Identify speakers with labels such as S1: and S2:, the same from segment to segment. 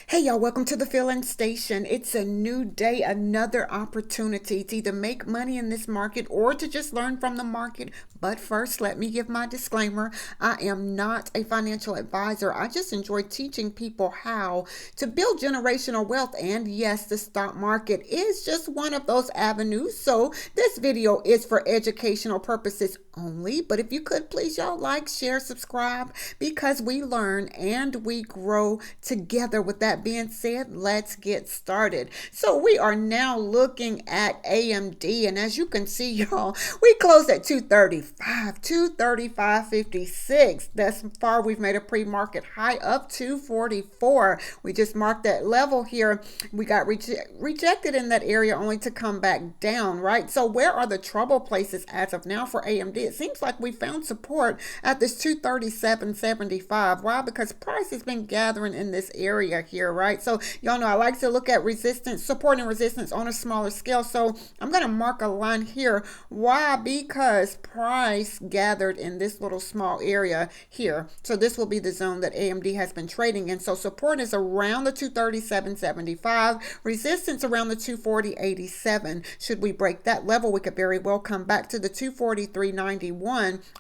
S1: Hey y'all, welcome to the Fill-In Station. It's a new day, another opportunity to either make money in this market or to just learn from the market. But first, let me give my disclaimer. I am not a financial advisor. I just enjoy teaching people how to build generational wealth. And yes, the stock market is just one of those avenues. So this video is for educational purposes only. But if you could please y'all like, share, subscribe, because we learn and we grow together. With that being said, let's get started. So we are now looking at AMD, and as you can see, y'all, we closed at 235.56. Thus far, we've made a pre-market high up 244. We just marked that level here. We got rejected in that area only to come back down, right? So where are the trouble places as of now for AMD? It seems like we found support at this 237.75. Why? Because price has been gathering in this area here, right? So y'all know I like to look at resistance, support and resistance on a smaller scale. So I'm going to mark a line here. Why? Because price gathered in this little small area here. So this will be the zone that AMD has been trading in. So support is around the 237.75, resistance around the 240.87. Should we break that level, we could very well come back to the 243.91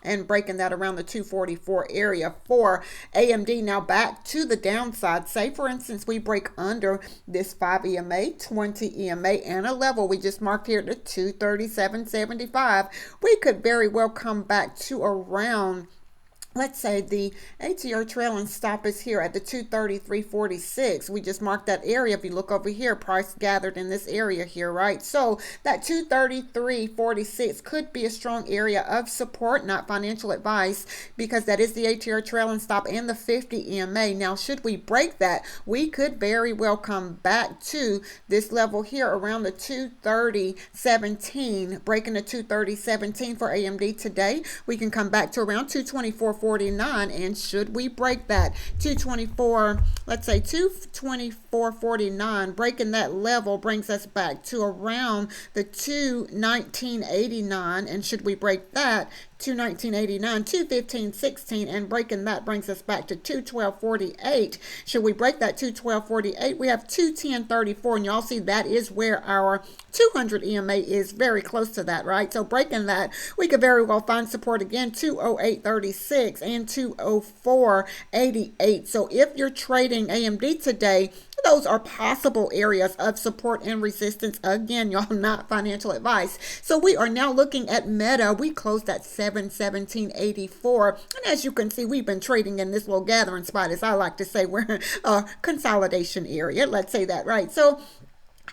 S1: and breaking that around the 244 area for AMD. Now back to the downside. Say for instance we break under this 5 EMA, 20 EMA, and a level we just marked here to 237.75. We could very well come back to around, let's say the ATR trailing stop is here at the 233.46. We just marked that area. If you look over here, price gathered in this area here, right? So that 233.46 could be a strong area of support, not financial advice, because that is the ATR trailing stop and the 50 EMA. Now, should we break that, we could very well come back to this level here around the 230.17, breaking the 230.17 for AMD today. We can come back to around 224.49, and should we break that 224, let's say 224.49, breaking that level brings us back to around the 219.89, and should we break that 219.89, 215.16, and breaking that brings us back to 212.48. Should we break that 212.48, we have 210.34, and y'all see that is where our 200 EMA is, very close to that, right? So breaking that, we could very well find support again, 208.36 and 204.88. So if you're trading AMD today, those are possible areas of support and resistance. Again, y'all, not financial advice. So we are now looking at Meta. We closed at 717.84. And as you can see, we've been trading in this little gathering spot, as I like to say. We're in a consolidation area. Let's say that, right? So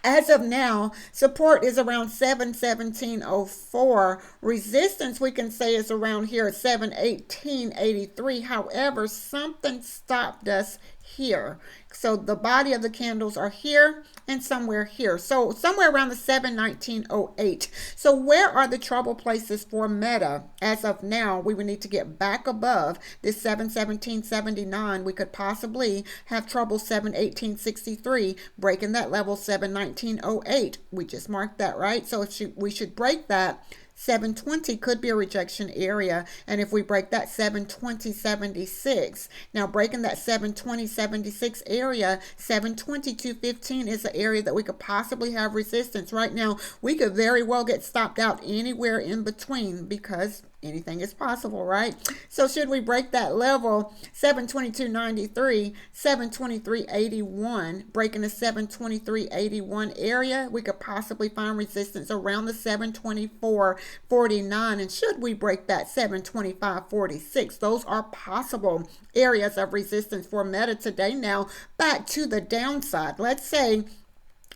S1: as of now, support is around 717.04. Resistance, we can say, is around here at 718.83. However, something stopped us here. So the body of the candles are here and somewhere here. So somewhere around the 719.08. So where are the trouble places for Meta? As of now, we would need to get back above this 717.79. We could possibly have trouble 718.63, breaking that level 719.08. We just marked that, right? So if we should break that, 720 could be a rejection area, and if we break that 720.76, now breaking that 720.76 area, 722.15 is the area that we could possibly have resistance. Right now, we could very well get stopped out anywhere in between, because anything is possible, right? So should we break that level, 722.93, 723.81, breaking the 723.81 area, we could possibly find resistance around the 724.49. And should we break that 725.46, those are possible areas of resistance for Meta today. Now, back to the downside. Let's say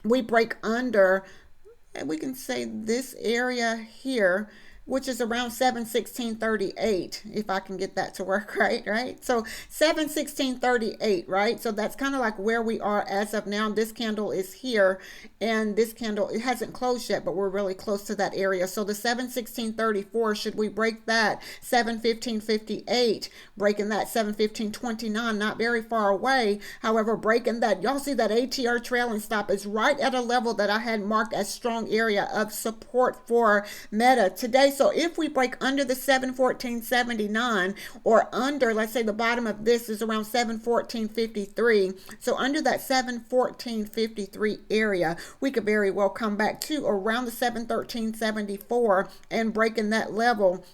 S1: we break under, and we can say this area here, which is around 716.38, if I can get that to work right? So 716.38, right? So that's kind of like where we are as of now. This candle is here, and this candle, it hasn't closed yet, but we're really close to that area. So the 716.34, should we break that, 715.58, breaking that 715.29, not very far away. However, breaking that, y'all see that ATR trailing stop is right at a level that I had marked as strong area of support for Meta. Today, So if we break under the 714.79 or under, let's say the bottom of this is around 714.53, so under that 714.53 area, we could very well come back to around the 713.74 and breaking that level.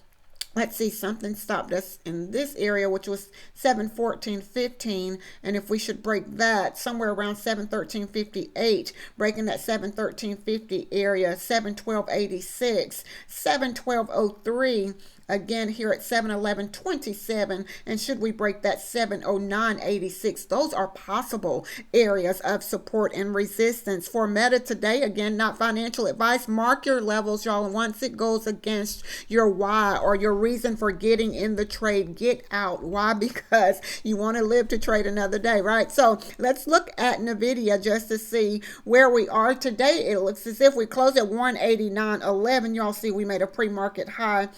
S1: Let's see, something stopped us in this area, which was 714.15, and if we should break that somewhere around 713.58, breaking that 713.50 area, 712.86, 712.03, again here at 711.27, and should we break that 709.86, those are possible areas of support and resistance for Meta today. Again, not financial advice. Mark your levels, y'all, and once it goes against your why or your reason for getting in the trade, get out. Why? Because you want to live to trade another day, right? So let's look at NVIDIA just to see where we are today. It looks as if we closed at 189.11. Y'all see we made a pre-market high.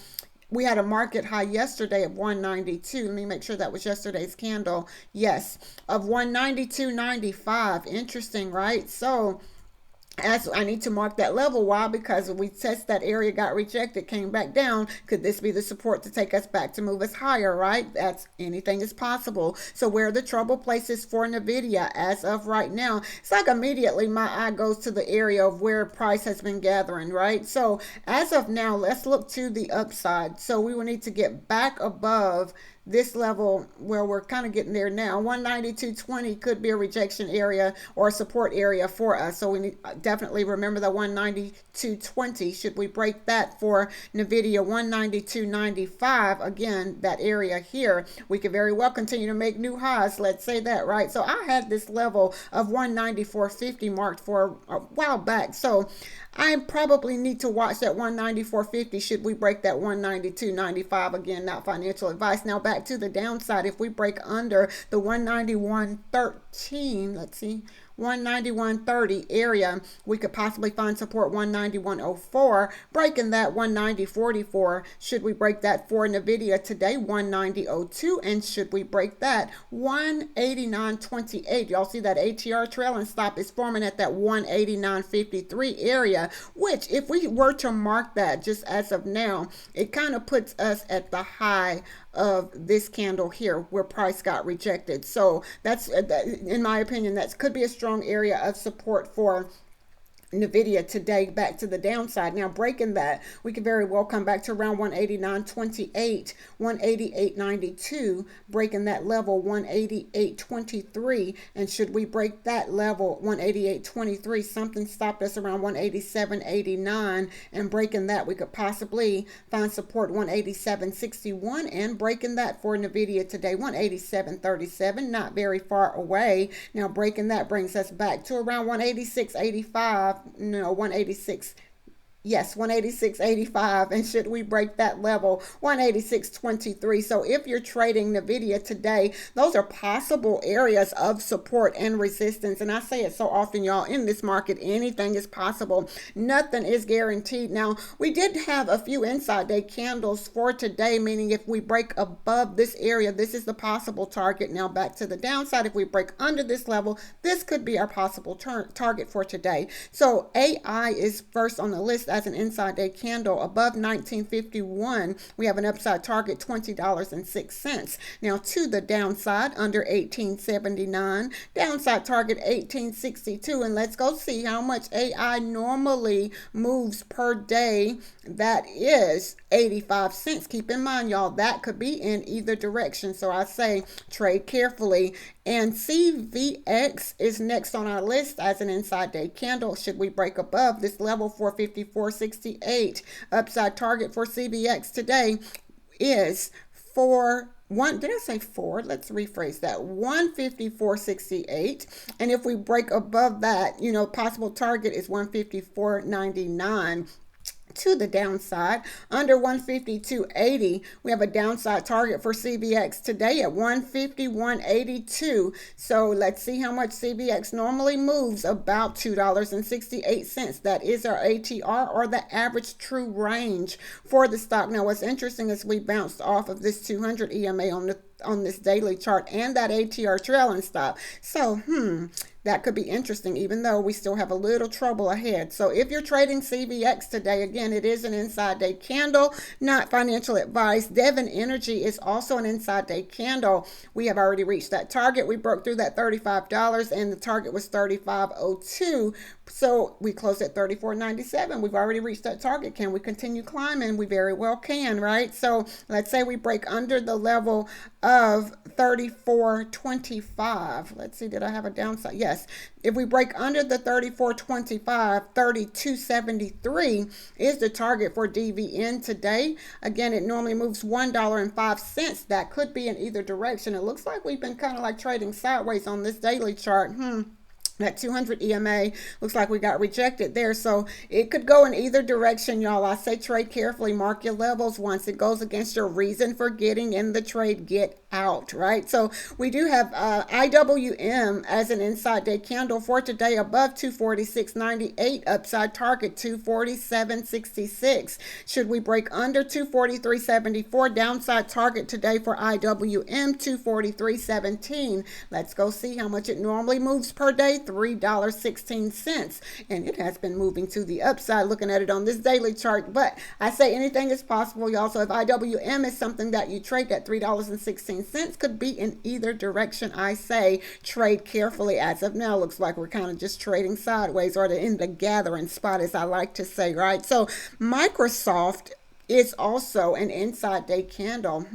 S1: We had a market high yesterday of 192. Let me make sure that was yesterday's candle. Yes, of 192.95. Interesting, right? So as I need to mark that level. Why? Because we test that area, got rejected, came back down. Could this be the support to take us back, to move us higher, right? That's, anything is possible. So where are the trouble places for NVIDIA as of right now? It's like immediately my eye goes to the area of where price has been gathering, right? So as of now, let's look to the upside. So we will need to get back above this level where we're kind of getting there now. 192.20 could be a rejection area or a support area for us. So we need, definitely remember that 192.20. Should we break that for NVIDIA, 192.95, again, that area here, we could very well continue to make new highs. Let's say that, right? So I had this level of 194.50 marked for a while back. So I probably need to watch that 194.50 should we break that 192.95. Again, not financial advice. Now back to the downside. If we break under the 191.13, let's see, 191.30 area, we could possibly find support 191.04, breaking that 190.44. Should we break that for NVIDIA today, 190.02, and should we break that, 189.28. Y'all see that ATR trailing stop is forming at that 189.53 area, which if we were to mark that just as of now, it kind of puts us at the high of this candle here where price got rejected. So that's, in my opinion, that could be a strong area of support for NVIDIA today, back to the downside. Now breaking that, we could very well come back to around 189.28, 188.92, breaking that level 188.23, and should we break that level 188.23, something stopped us around 187.89, and breaking that, we could possibly find support 187.61, and breaking that for NVIDIA today, 187.37, not very far away. Now breaking that brings us back to around 186.85, no, 186. Yes, 186.85, and should we break that level, 186.23. So if you're trading NVIDIA today, those are possible areas of support and resistance. And I say it so often, y'all, in this market, anything is possible. Nothing is guaranteed. Now, we did have a few inside day candles for today, meaning if we break above this area, this is the possible target. Now back to the downside, if we break under this level, this could be our possible target for today. So AI is first on the list as an inside day candle above 1951. We have an upside target $20.06. Now to the downside, under 1879, downside target 1862, and let's go see how much AI normally moves per day. That is 85 cents. Keep in mind, y'all, that could be in either direction, so I say trade carefully. And CVX is next on our list as an inside day candle. Should we break above this level, 454.68, upside target for CVX today is did I say 4? Let's rephrase that. 154.68. And if we break above that, possible target is 154.99. To the downside, under 152.80, we have a downside target for CVX today at 151.82. So let's see how much CVX normally moves, about $2.68. That is our ATR, or the average true range for the stock. Now what's interesting is we bounced off of this 200 EMA on this daily chart and that ATR trailing stop. So that could be interesting, even though we still have a little trouble ahead. So if you're trading CVX today, again, it is an inside day candle, not financial advice. Devon Energy is also an inside day candle. We have already reached that target. We broke through that $35 and the target was $35.02. So we closed at $34.97. We've already reached that target. Can we continue climbing? We very well can, right? So let's say we break under the level of 34.25. Let's see, did I have a downside? Yes. If we break under the 34.25, 32.73 is the target for DVN today. Again, it normally moves $1.05. That could be in either direction. It looks like we've been kind of like trading sideways on this daily chart. That 200 EMA looks like we got rejected there. So it could go in either direction, y'all. I say trade carefully, mark your levels. Once it goes against your reason for getting in the trade, get out, right? So we do have IWM as an inside day candle for today above 246.98, upside target 247.66. Should we break under 243.74, downside target today for IWM 243.17. Let's go see how much it normally moves per day. $3.16, and it has been moving to the upside looking at it on this daily chart. But I say anything is possible, y'all. So if IWM is something that you trade, that $3.16 could be in either direction. I say trade carefully. As of now, looks like we're kind of just trading sideways, or in the gathering spot, as I like to say, right? So Microsoft is also an inside day candle.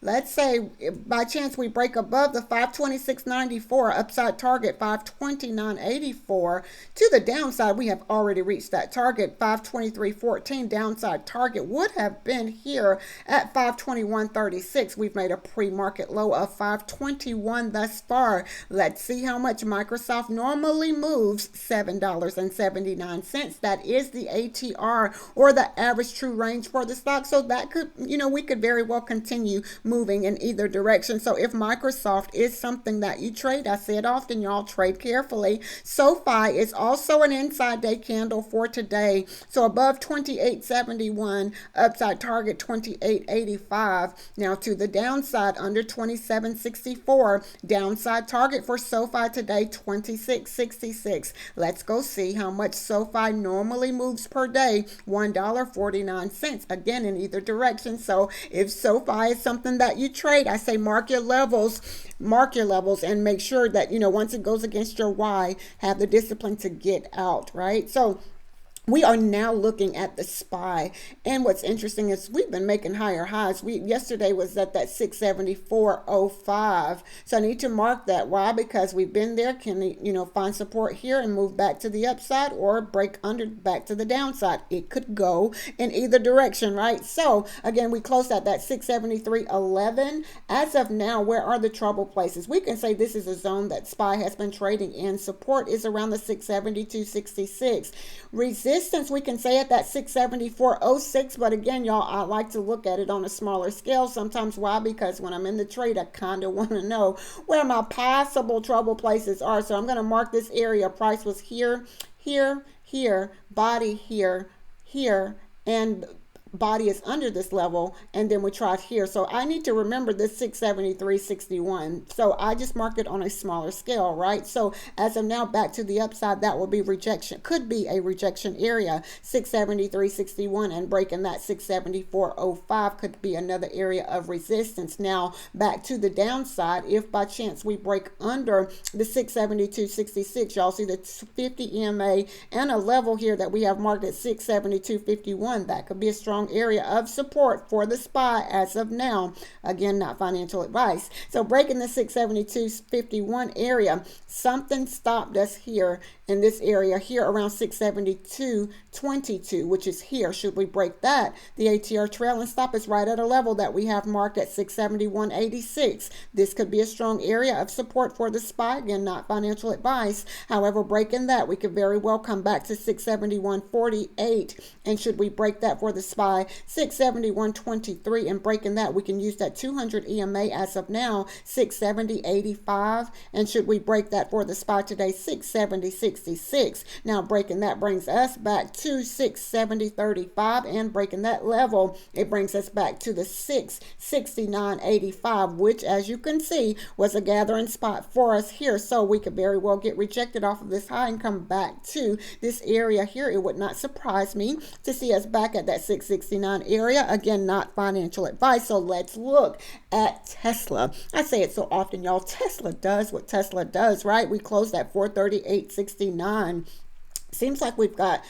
S1: Let's say by chance we break above the 526.94 upside target, 529.84. To the downside, we have already reached that target. 523.14 downside target would have been here at 521.36. We've made a pre-market low of 521 thus far. Let's see how much Microsoft normally moves. $7.79. That is the ATR, or the average true range for the stock. So that could, we could very well continue moving in either direction. So if Microsoft is something that you trade, I say it often, y'all, trade carefully. SOFI is also an inside day candle for today. So above 28.71, upside target 28.85. Now to the downside, under 27.64, downside target for SOFI today 26.66. Let's go see how much SOFI normally moves per day. $1.49. Again, in either direction. So if SOFI is something that you trade, I say mark your levels, and make sure that, once it goes against your why, have the discipline to get out, right? So we are now looking at the SPY, and what's interesting is we've been making higher highs. Yesterday was at that 674.05, so I need to mark that. Why? Because we've been there. Can find support here and move back to the upside, or break under back to the downside? It could go in either direction, right? So again, we closed at that 673.11. As of now, where are the trouble places? We can say this is a zone that SPY has been trading in. Support is around the 672.66. Resistance, we can say at that 674.06, but again, y'all, I like to look at it on a smaller scale sometimes. Why? Because when I'm in the trade, I kind of want to know where my possible trouble places are. So I'm going to mark this area. Price was here, here, here, body here, here, and body is under this level, and then we tried here. So I need to remember this 673.61. So I just marked it on a smaller scale, right? So as of now, back to the upside, that will be rejection, could be a rejection area. 673.61 and breaking that 674.05 could be another area of resistance. Now back to the downside, if by chance we break under the 672.66, y'all see the 50 EMA and a level here that we have marked at 672.51. That could be a strong area of support for the SPY as of now. Again, not financial advice. So breaking the 672.51 area, something stopped us here in this area here around 672.22, which is here. Should we break that, the ATR trailing stop is right at a level that we have marked at 671.86. This could be a strong area of support for the SPY. Again, not financial advice. However, breaking that, we could very well come back to 671.48. And should we break that for the SPY SOFI 671.23, and breaking that, we can use that 200 EMA as of now, 670.85. And should we break that for the spot today, 670.66. Now breaking that brings us back to 670.35, and breaking that level, it brings us back to the 669.85, which, as you can see, was a gathering spot for us here. So we could very well get rejected off of this high and come back to this area here. It would not surprise me to see us back at that 669 area. Again, not financial advice. So let's look at Tesla. I say it so often, y'all. Tesla does what Tesla does, right? We closed at 438.69. Seems like we got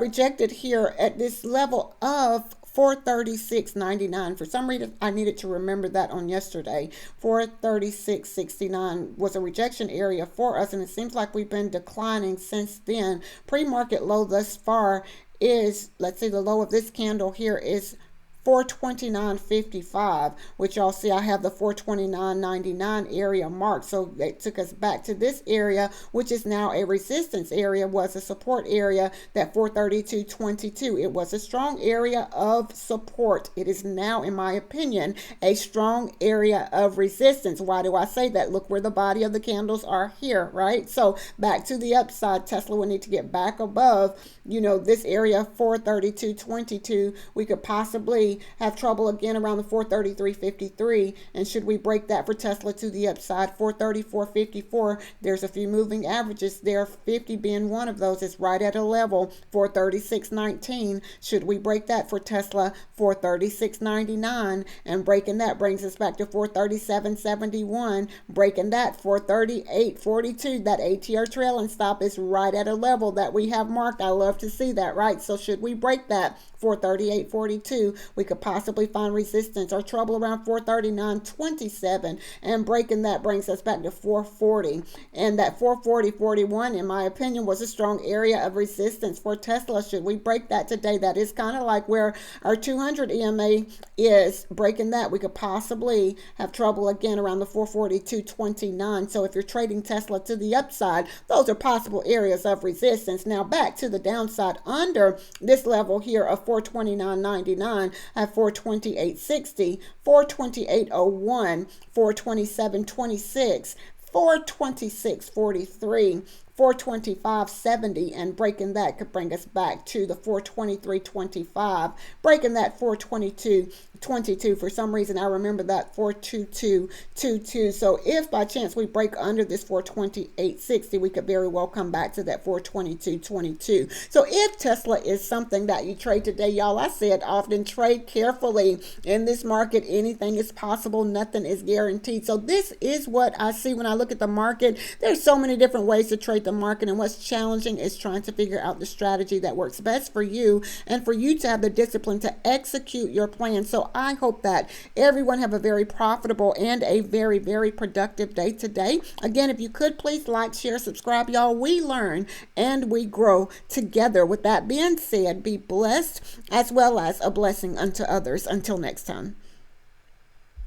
S1: rejected here at this level of 436.99. For some reason, I needed to remember that on yesterday. 436.69 was a rejection area for us, and it seems like we've been declining since then. Pre-market low thus far is, let's see, the low of this candle here is 429.55, which y'all see I have the 429.99 area marked. So it took us back to this area, which is now a resistance area, was a support area, that 432.22. It was a strong area of support. It is now, in my opinion, a strong area of resistance. Why do I say that? Look where the body of the candles are here, right? So back to the upside, Tesla will need to get back above, this area 432.22. We could possibly have trouble again around the 433.53, and should we break that for Tesla to the upside, 434.54, there's a few moving averages there, 50 being one of those. Is right at a level 436.19. Should we break that for Tesla, 436.99, and breaking that brings us back to 437.71, breaking that 438.42. That ATR trailing stop is right at a level that we have marked. I love to see that, right? So should we break that 438.42, we could possibly find resistance or trouble around 439.27, and breaking that brings us back to 440. And that 440.41, in my opinion, was a strong area of resistance for Tesla. Should we break that today, that is kind of like where our 200 EMA is. Breaking that, we could possibly have trouble again around the 442.29. So if you're trading Tesla to the upside, those are possible areas of resistance. Now back to the downside, under this level here of 429.99 at 428.60, 428.01, 427.26, 426.43, 425.70, and breaking that could bring us back to the 423.25, breaking that 422.22. For some reason, I remember that 422.22. So if by chance we break under this 428.60, we could very well come back to that 422.22. So if Tesla is something that you trade today, y'all, I said often, trade carefully. In this market, anything is possible. Nothing is guaranteed. So this is what I see when I look at the market. There's so many different ways to trade the market, and what's challenging is trying to figure out the strategy that works best for you, and for you to have the discipline to execute your plan. So I hope that everyone have a very profitable and a very, very productive day today. Again, if you could please like, share, subscribe, y'all. We learn and we grow together. With that being said, be blessed as well as a blessing unto others. Until next time.